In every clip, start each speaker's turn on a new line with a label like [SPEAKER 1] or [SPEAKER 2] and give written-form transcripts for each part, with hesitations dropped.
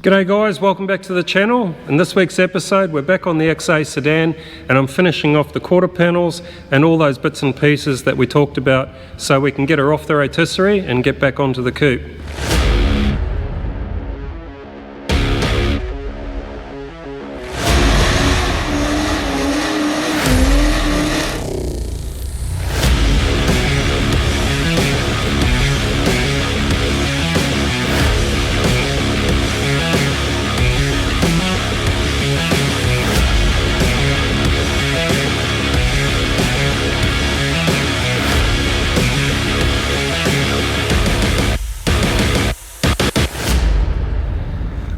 [SPEAKER 1] G'day guys, welcome back to the channel. In this week's episode we're back on the XA sedan and I'm finishing off the quarter panels and all those bits and pieces that we talked about so we can get her off the rotisserie and get back onto the coupe.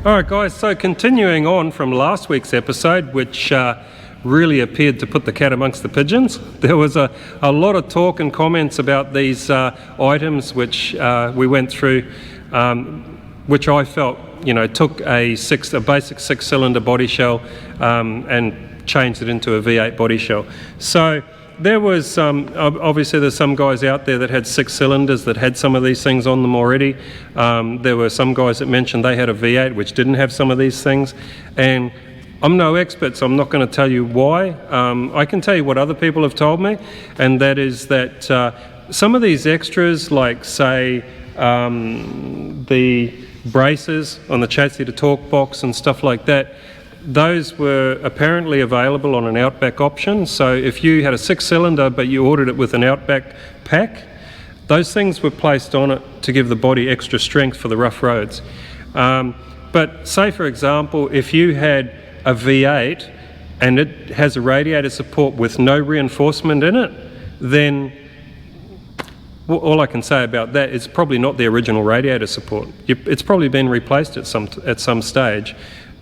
[SPEAKER 1] Alright guys, so continuing on from last week's episode, which really appeared to put the cat amongst the pigeons. There was a lot of talk and comments about these items which we went through, which I felt, took a basic six-cylinder body shell and changed it into a V8 body shell. So there was, obviously there's some guys out there that had 6 cylinders that had some of these things on them already. There were some guys that mentioned they had a V8 which didn't have some of these things. And I'm no expert, so I'm not going to tell you why. I can tell you what other people have told me, and that is that some of these extras, like say the braces on the chassis to torque box and stuff like that, those were apparently available on an Outback option. So if you had a 6-cylinder but you ordered it with an Outback pack, those things were placed on it to give the body extra strength for the rough roads. But say for example, if you had a V8 and it has a radiator support with no reinforcement in it, then all I can say about that is probably not the original radiator support. It's probably been replaced at some stage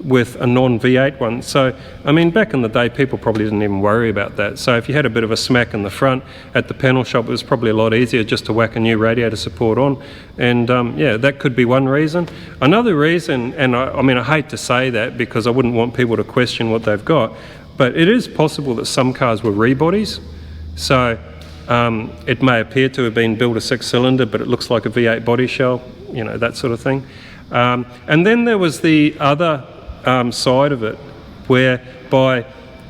[SPEAKER 1] with a non-V8 one. So, I mean, back in the day, people probably didn't even worry about that. So if you had a bit of a smack in the front at the panel shop, it was probably a lot easier just to whack a new radiator support on. And yeah, that could be one reason. Another reason, and I mean, I hate to say that because I wouldn't want people to question what they've got, but it is possible that some cars were rebodies. So it may appear to have been built a 6-cylinder, but it looks like a V8 body shell, that sort of thing. And then there was the other side of it, whereby,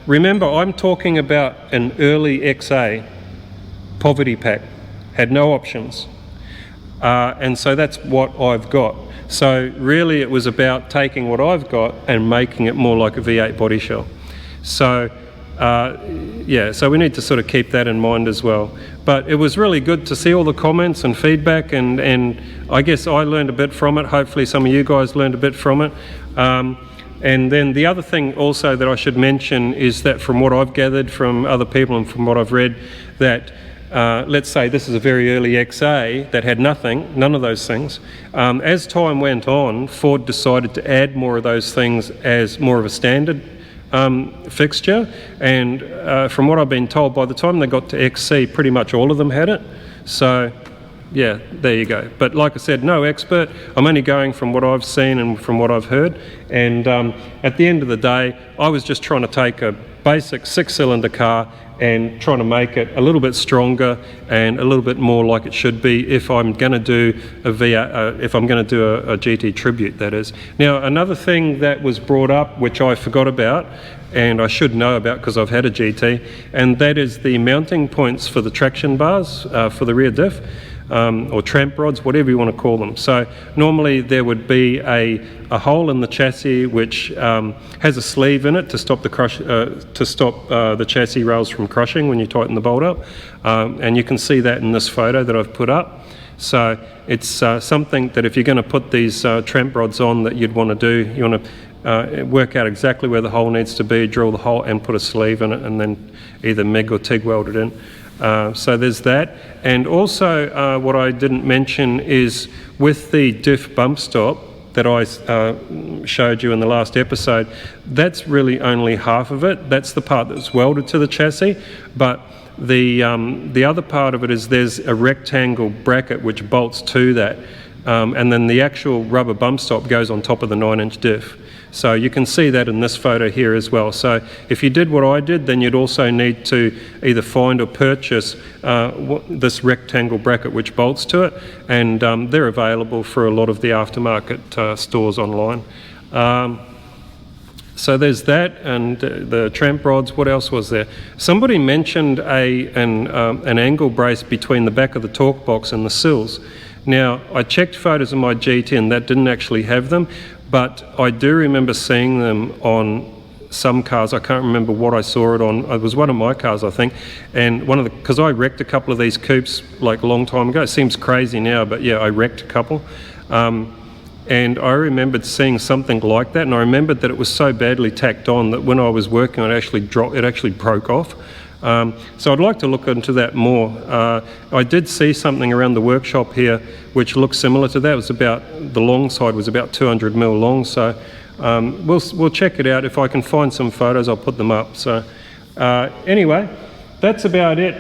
[SPEAKER 1] remember, I'm talking about an early XA poverty pack, had no options, and so that's what I've got. So really it was about taking what I've got and making it more like a V8 body shell. So yeah, so we need to sort of keep that in mind as well. But it was really good to see all the comments and feedback, and I guess I learned a bit from it. Hopefully some of you guys learned a bit from it. And then the other thing also that I should mention is that from what I've gathered from other people and from what I've read, that let's say this is a very early XA that had none of those things. As time went on, Ford decided to add more of those things as more of a standard fixture, and from what I've been told, by the time they got to XC, pretty much all of them had it. So yeah, there you go. But like I said, no expert. I'm only going from what I've seen and from what I've heard. And at the end of the day, I was just trying to take a basic 6-cylinder car and trying to make it a little bit stronger and a little bit more like it should be if I'm going to do a GT tribute, that is. Now, another thing that was brought up, which I forgot about, and I should know about because I've had a GT, and that is the mounting points for the traction bars for the rear diff. Or tramp rods, whatever you want to call them. So normally there would be a hole in the chassis which has a sleeve in it to stop the chassis rails from crushing when you tighten the bolt up, and you can see that in this photo that I've put up. So it's something that if you're going to put these tramp rods on, that you'd want to do. You want to work out exactly where the hole needs to be, drill the hole and put a sleeve in it, and then either MIG or TIG weld it in. So there's that. And also what I didn't mention is with the diff bump stop that I showed you in the last episode, that's really only half of it. That's the part that's welded to the chassis, but the other part of it is there's a rectangle bracket which bolts to that, and then the actual rubber bump stop goes on top of the 9-inch diff. So you can see that in this photo here as well. So if you did what I did, then you'd also need to either find or purchase this rectangle bracket which bolts to it, and they're available for a lot of the aftermarket stores online. So there's that, and the tramp rods. What else was there? Somebody mentioned an angle brace between the back of the torque box and the sills. Now, I checked photos of my G10 that didn't actually have them, but I do remember seeing them on some cars. I can't remember what I saw it on. It was one of my cars, I think, and because I wrecked a couple of these coupes like a long time ago. It seems crazy now, but yeah, I wrecked a couple. And I remembered seeing something like that, and I remembered that it was so badly tacked on that when I was working on it, it actually broke off. So I'd like to look into that more. I did see something around the workshop here which looked similar to that. It was the long side was about 200 mil long, so we'll check it out. If I can find some photos, I'll put them up. So anyway, that's about it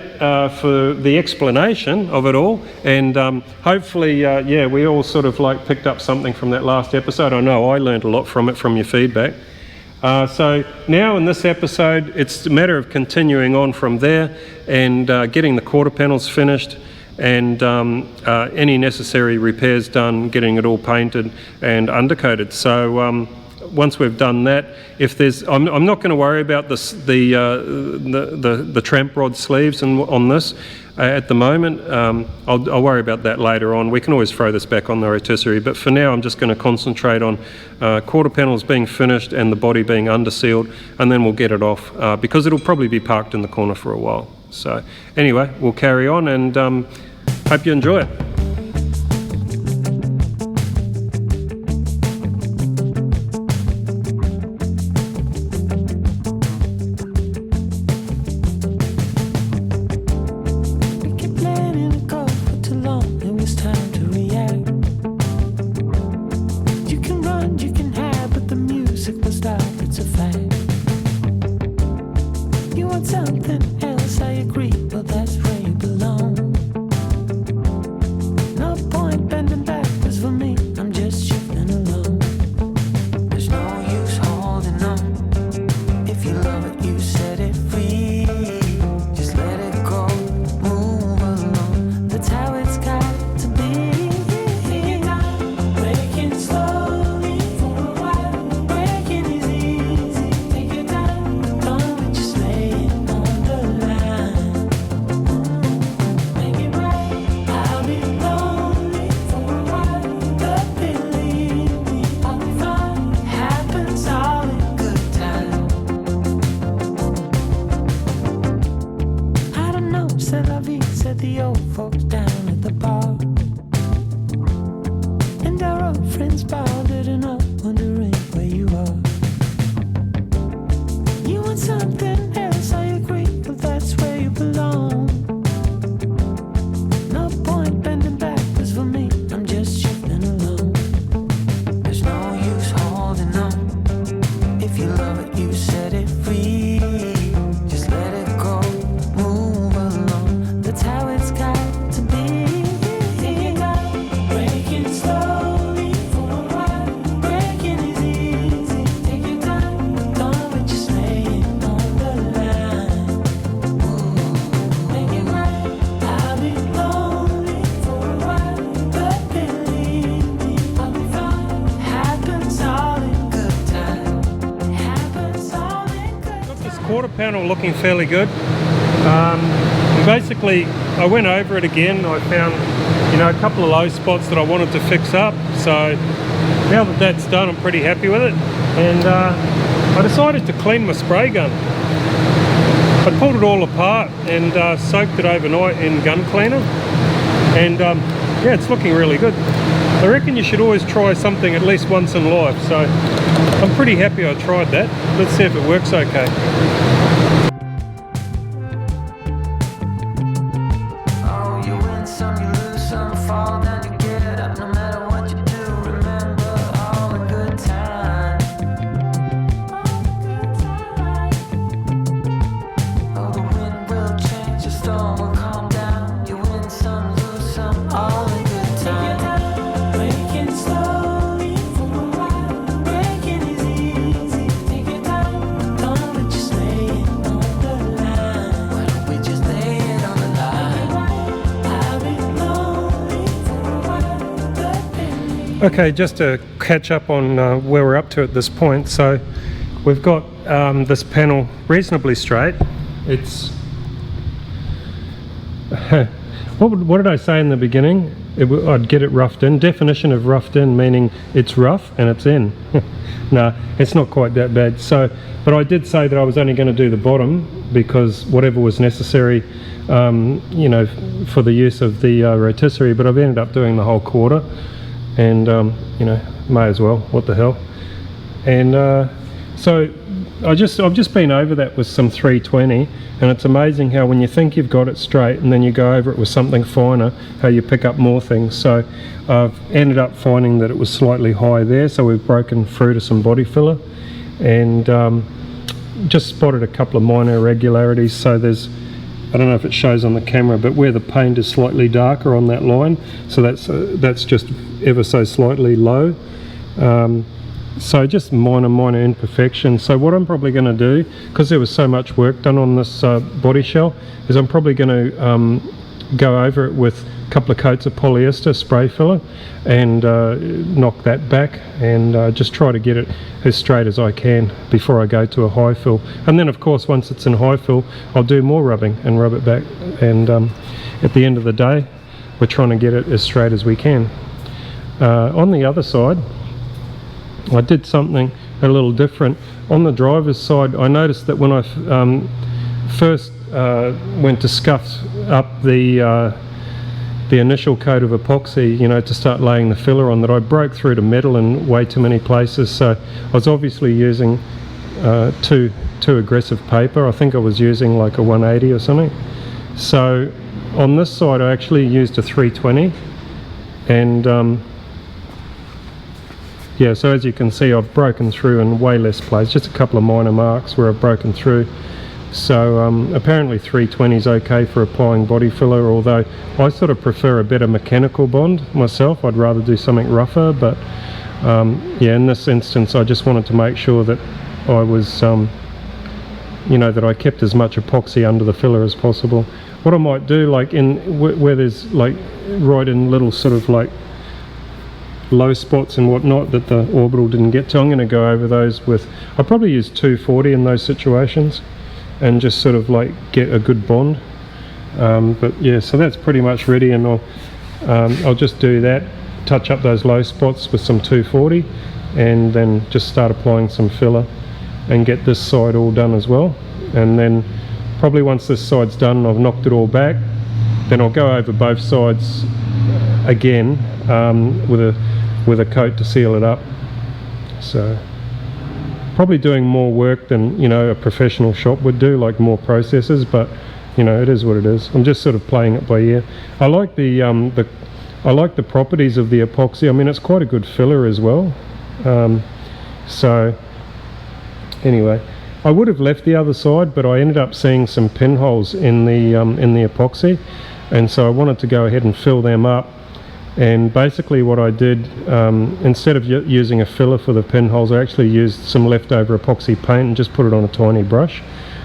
[SPEAKER 1] for the explanation of it all, and hopefully yeah, we all sort of like picked up something from that last episode. I know I learned a lot from it, from your feedback. So now in this episode, it's a matter of continuing on from there and getting the quarter panels finished and any necessary repairs done, getting it all painted and undercoated. So once we've done that, if there's, I'm not going to worry about the tramp rod sleeves on this at the moment. I'll worry about that later on. We can always throw this back on the rotisserie, but for now I'm just going to concentrate on quarter panels being finished and the body being undersealed, and then we'll get it off because it'll probably be parked in the corner for a while. So anyway, we'll carry on, and hope you enjoy it. Quarter panel looking fairly good. Basically, I went over it again. I found, a couple of low spots that I wanted to fix up. So now that that's done, I'm pretty happy with it. And I decided to clean my spray gun. I pulled it all apart and soaked it overnight in gun cleaner. And yeah, it's looking really good. I reckon you should always try something at least once in life. So I'm pretty happy I tried that. Let's see if it works okay. Okay, just to catch up on where we're up to at this point. So we've got this panel reasonably straight. It's what did I say in the beginning? I'd get it roughed in. Definition of roughed in meaning it's rough and it's in. No, it's not quite that bad. So, but I did say that I was only going to do the bottom because whatever was necessary, you know, for the use of the rotisserie. But I've ended up doing the whole quarter, and you know, may as well. What the hell? And so I've just been over that with some 320, and it's amazing how when you think you've got it straight and then you go over it with something finer, how you pick up more things. So I've ended up finding that it was slightly high there, so we've broken through to some body filler, and just spotted a couple of minor irregularities. So there's, I don't know if it shows on the camera, but where the paint is slightly darker on that line, so that's just ever so slightly low. So just minor imperfections. So what I'm probably going to do, because there was so much work done on this body shell, is I'm probably going to go over it with a couple of coats of polyester spray filler and knock that back, and just try to get it as straight as I can before I go to a high fill. And then of course once it's in high fill, I'll do more rubbing and rub it back, and at the end of the day we're trying to get it as straight as we can. On the other side, I did something a little different. On the driver's side, I noticed that when I first went to scuff up the initial coat of epoxy, you know, to start laying the filler on, that I broke through to metal in way too many places. So I was obviously using too aggressive paper. I think I was using like a 180 or something. So on this side I actually used a 320, and yeah, so as you can see, I've broken through in way less places, just a couple of minor marks where I've broken through. So apparently 320 is okay for applying body filler, although I sort of prefer a better mechanical bond myself. I'd rather do something rougher, but yeah, in this instance I just wanted to make sure that I was, you know, that I kept as much epoxy under the filler as possible. What I might do, like where there's like right in little sort of like low spots and whatnot that the orbital didn't get to, I'm going to go over those with, I'll probably use 240 in those situations and just sort of like get a good bond. But yeah, so that's pretty much ready, and I'll just do that, touch up those low spots with some 240, and then just start applying some filler and get this side all done as well. And then probably once this side's done, I've knocked it all back, then I'll go over both sides again with a coat to seal it up. So probably doing more work than, you know, a professional shop would do, like more processes, but you know, it is what it is. I'm just sort of playing it by ear. I like the properties of the epoxy. I mean, it's quite a good filler as well. So anyway, I would have left the other side, but I ended up seeing some pinholes in the epoxy, and so I wanted to go ahead and fill them up. And basically what I did, instead of using a filler for the pinholes, I actually used some leftover epoxy paint and just put it on a tiny brush,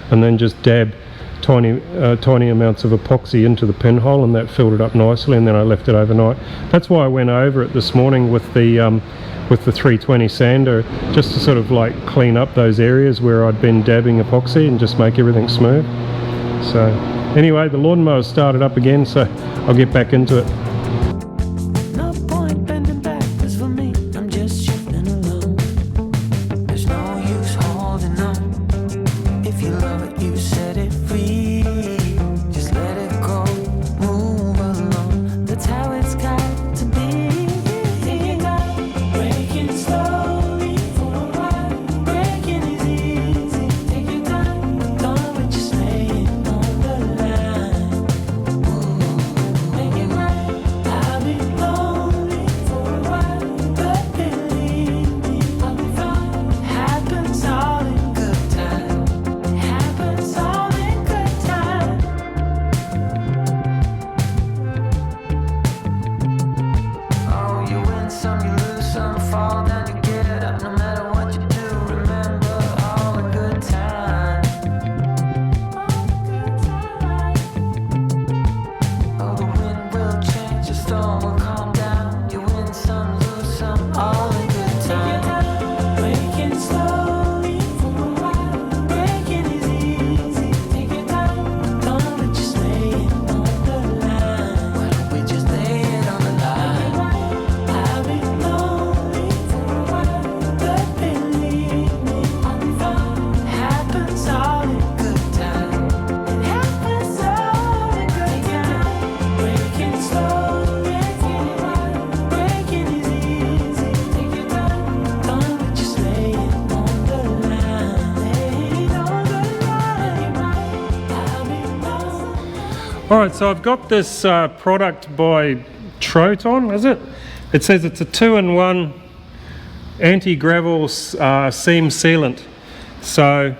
[SPEAKER 1] and then just dabbed tiny amounts of epoxy into the pinhole, and that filled it up nicely, and then I left it overnight. That's why I went over it this morning with the 320 sander, just to sort of like clean up those areas where I'd been dabbing epoxy and just make everything smooth. So anyway, the lawnmower started up again, so I'll get back into it. Alright, so I've got this product by Troton, is it? It says it's a 2-in-1 anti-gravel seam sealant. So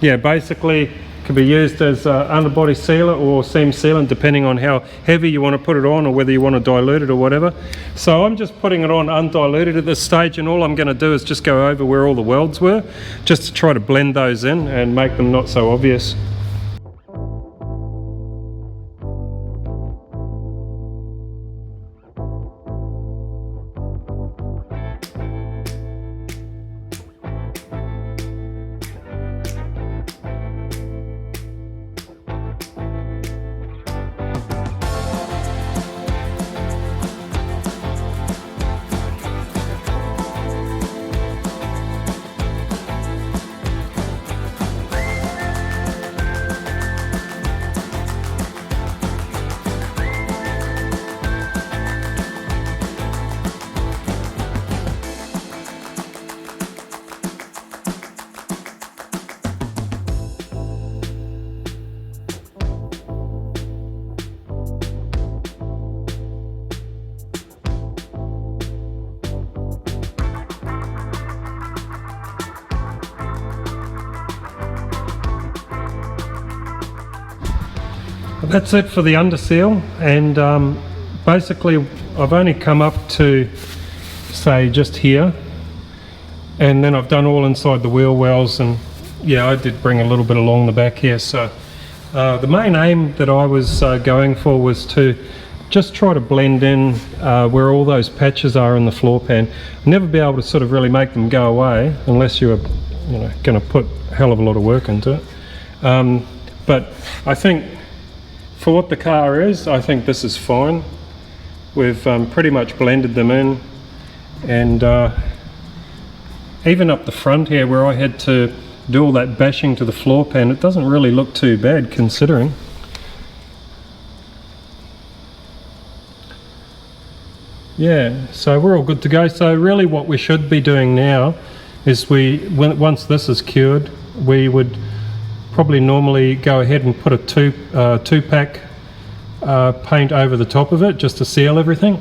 [SPEAKER 1] yeah, basically can be used as underbody sealer or seam sealant, depending on how heavy you want to put it on or whether you want to dilute it or whatever. So I'm just putting it on undiluted at this stage, and all I'm going to do is just go over where all the welds were, just to try to blend those in and make them not so obvious. That's it for the underseal, and basically I've only come up to, say, just here, and then I've done all inside the wheel wells, and yeah, I did bring a little bit along the back here. So the main aim that I was going for was to just try to blend in where all those patches are in the floor pan. Never be able to sort of really make them go away unless you're going to put a hell of a lot of work into it. But I think for what the car is, I think this is fine. We've pretty much blended them in, and even up the front here where I had to do all that bashing to the floor pan, it doesn't really look too bad considering. Yeah, so we're all good to go. So really what we should be doing now is once this is cured, we would probably normally go ahead and put a two-pack paint over the top of it just to seal everything.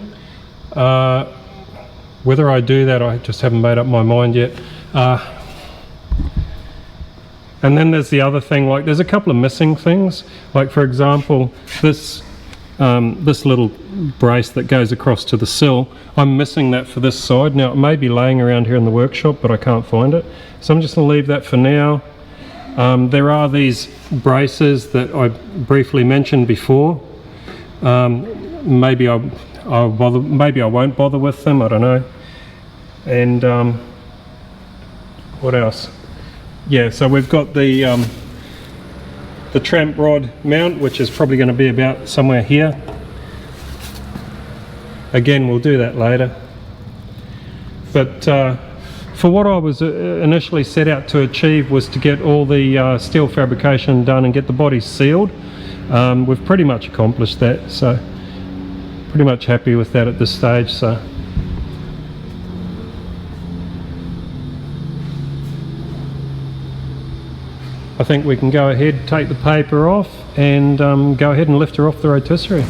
[SPEAKER 1] Whether I do that, I just haven't made up my mind yet. And then there's the other thing, like there's a couple of missing things, like for example this little brace that goes across to the sill. I'm missing that for this side. Now it may be laying around here in the workshop, but I can't find it, so I'm just going to leave that for now. There are these braces that I briefly mentioned before. Maybe I'll bother. Maybe I won't bother with them. I don't know. And what else? Yeah. So we've got the tramp rod mount, which is probably going to be about somewhere here. Again, we'll do that later. But for what I was initially set out to achieve was to get all the steel fabrication done and get the bodies sealed. We've pretty much accomplished that, so pretty much happy with that at this stage. So I think we can go ahead, take the paper off, and go ahead and lift her off the rotisserie.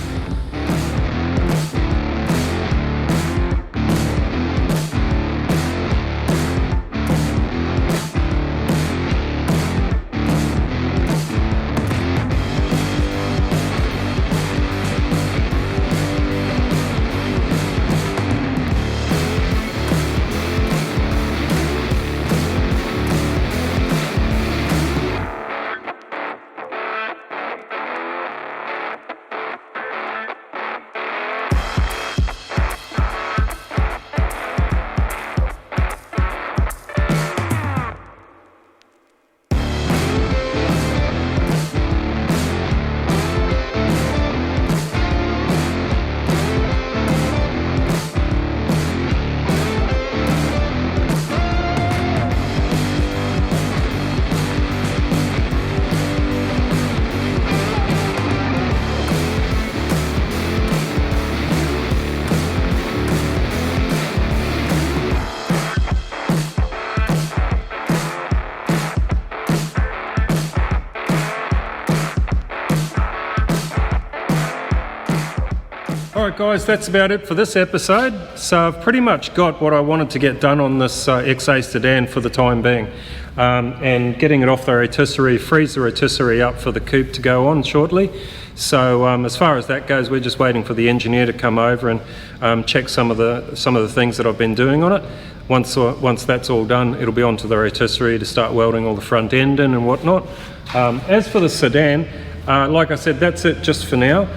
[SPEAKER 1] Alright guys, that's about it for this episode. So I've pretty much got what I wanted to get done on this XA sedan for the time being. And getting it off the rotisserie, freeze the rotisserie up for the coupe to go on shortly. So as far as that goes, we're just waiting for the engineer to come over and check some of the things that I've been doing on it. Once that's all done, it'll be onto the rotisserie to start welding all the front end in and whatnot. As for the sedan, like I said, that's it just for now.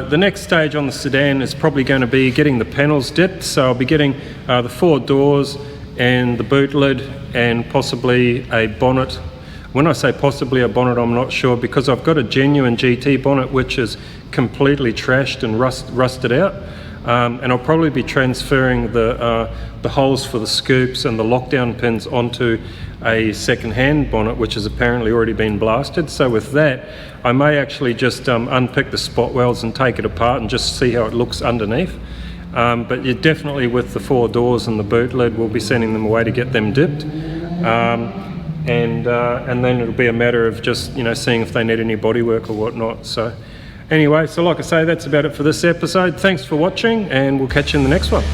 [SPEAKER 1] The next stage on the sedan is probably going to be getting the panels dipped. So I'll be getting the 4 doors and the boot lid and possibly a bonnet. When I say possibly a bonnet, I'm not sure, because I've got a genuine GT bonnet which is completely trashed and rusted out. And I'll probably be transferring the holes for the scoops and the lockdown pins onto a second-hand bonnet which has apparently already been blasted. So with that, I may actually just unpick the spot welds and take it apart and just see how it looks underneath. But you're definitely, with the 4 doors and the boot lid, we'll be sending them away to get them dipped. And then it'll be a matter of just, seeing if they need any bodywork or whatnot. So anyway, like I say, that's about it for this episode. Thanks for watching, and we'll catch you in the next one.